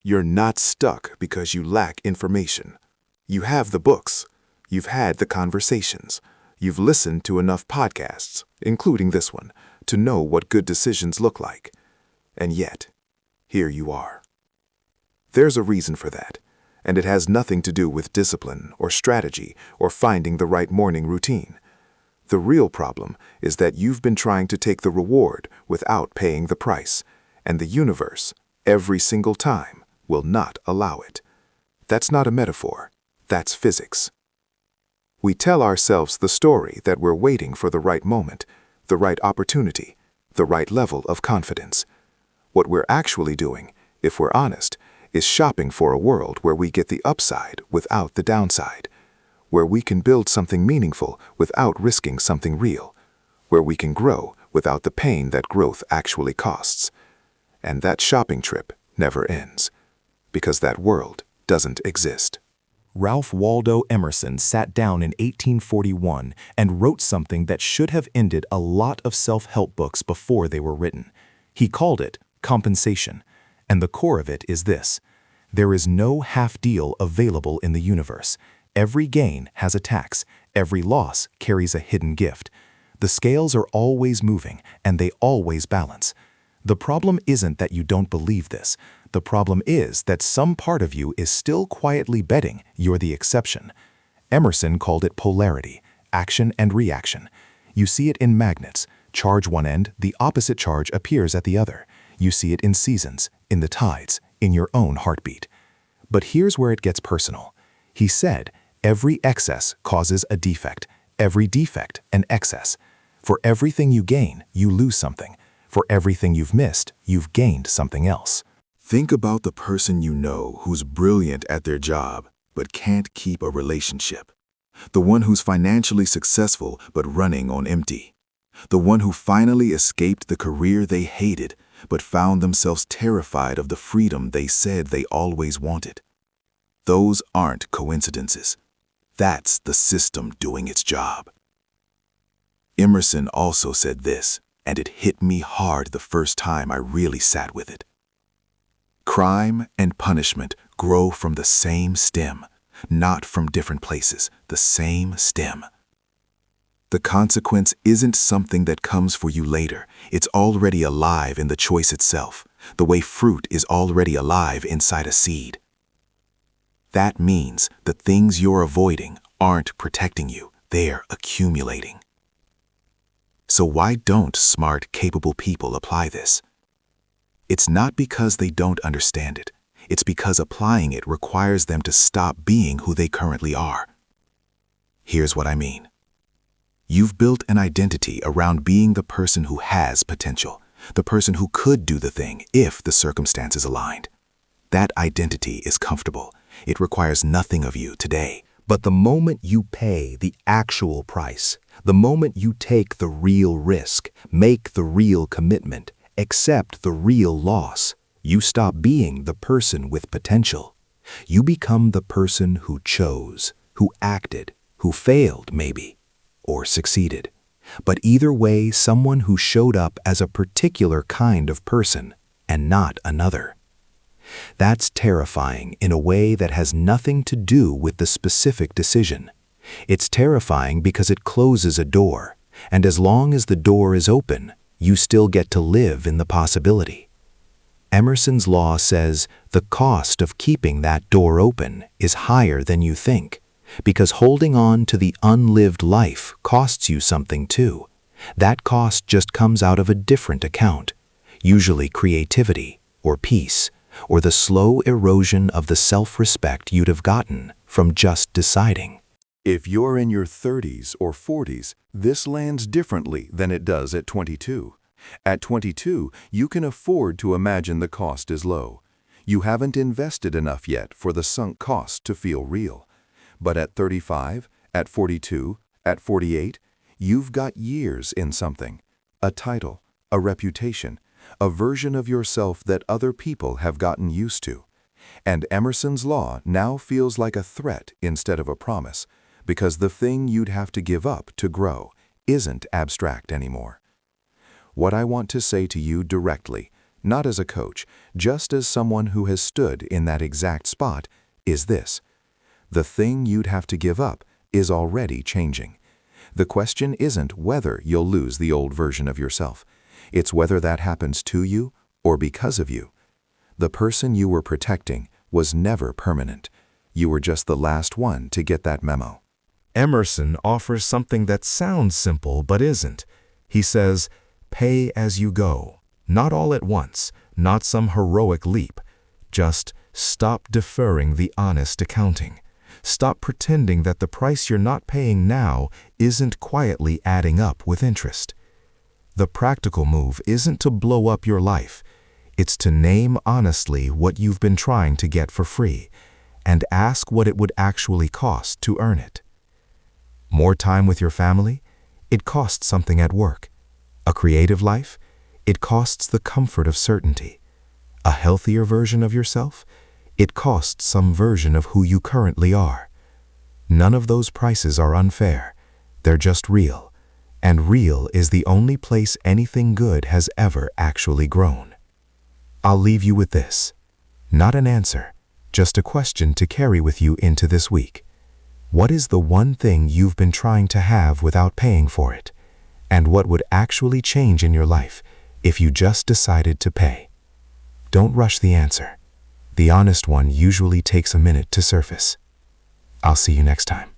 You're not stuck because you lack information. You have the books. You've had the conversations. You've listened to enough podcasts, including this one, to know what good decisions look like. And yet, here you are. There's a reason for that, and it has nothing to do with discipline or strategy or finding the right morning routine. The real problem is that you've been trying to take the reward without paying the price, and the universe, every single time, will not allow it. That's not a metaphor. That's physics. We tell ourselves the story that we're waiting for the right moment, the right opportunity, the right level of confidence. What we're actually doing, if we're honest, is shopping for a world where we get the upside without the downside, where we can build something meaningful without risking something real, where we can grow without the pain that growth actually costs. And that shopping trip never ends, because that world doesn't exist. Ralph Waldo Emerson sat down in 1841 and wrote something that should have ended a lot of self-help books before they were written. He called it compensation, and the core of it is this: there is no half deal available in the universe. Every gain has a tax, every loss carries a hidden gift. The scales are always moving, and they always balance. The problem isn't that you don't believe this. The problem is that some part of you is still quietly betting you're the exception. Emerson called it polarity, action and reaction. You see it in magnets. Charge one end, the opposite charge appears at the other. You see it in seasons, in the tides, in your own heartbeat. But here's where it gets personal. He said, every excess causes a defect, every defect an excess. For everything you gain, you lose something. For everything you've missed, you've gained something else. Think about the person you know who's brilliant at their job but can't keep a relationship. The one who's financially successful but running on empty. The one who finally escaped the career they hated but found themselves terrified of the freedom they said they always wanted. Those aren't coincidences. That's the system doing its job. Emerson also said this, and it hit me hard the first time I really sat with it. Crime and punishment grow from the same stem, not from different places, the same stem. The consequence isn't something that comes for you later. It's already alive in the choice itself, the way fruit is already alive inside a seed. That means the things you're avoiding aren't protecting you, they're accumulating. So why don't smart, capable people apply this? It's not because they don't understand it. It's because applying it requires them to stop being who they currently are. Here's what I mean. You've built an identity around being the person who has potential, the person who could do the thing if the circumstances aligned. That identity is comfortable. It requires nothing of you today. But the moment you pay the actual price, the moment you take the real risk, make the real commitment, accept the real loss, you stop being the person with potential. You become the person who chose, who acted, who failed maybe, or succeeded. But either way, someone who showed up as a particular kind of person and not another. That's terrifying in a way that has nothing to do with the specific decision. It's terrifying because it closes a door, and as long as the door is open, you still get to live in the possibility. Emerson's law says the cost of keeping that door open is higher than you think, because holding on to the unlived life costs you something too. That cost just comes out of a different account, usually creativity or peace, or the slow erosion of the self-respect you'd have gotten from just deciding. If you're in your 30s or 40s, this lands differently than it does at 22. At 22, you can afford to imagine the cost is low. You haven't invested enough yet for the sunk cost to feel real. But at 35, at 42, at 48, you've got years in something. A title, a reputation, a version of yourself that other people have gotten used to. And Emerson's law now feels like a threat instead of a promise, because the thing you'd have to give up to grow isn't abstract anymore. What I want to say to you directly, not as a coach, just as someone who has stood in that exact spot, is this: the thing you'd have to give up is already changing. The question isn't whether you'll lose the old version of yourself. It's whether that happens to you or because of you. The person you were protecting was never permanent. You were just the last one to get that memo. Emerson offers something that sounds simple but isn't. He says, pay as you go. Not all at once, not some heroic leap. Just stop deferring the honest accounting. Stop pretending that the price you're not paying now isn't quietly adding up with interest. The practical move isn't to blow up your life. It's to name honestly what you've been trying to get for free and ask what it would actually cost to earn it. More time with your family? It costs something at work. A creative life? It costs the comfort of certainty. A healthier version of yourself? It costs some version of who you currently are. None of those prices are unfair. They're just real. And real is the only place anything good has ever actually grown. I'll leave you with this. Not an answer, just a question to carry with you into this week. What is the one thing you've been trying to have without paying for it? And what would actually change in your life if you just decided to pay? Don't rush the answer. The honest one usually takes a minute to surface. I'll see you next time.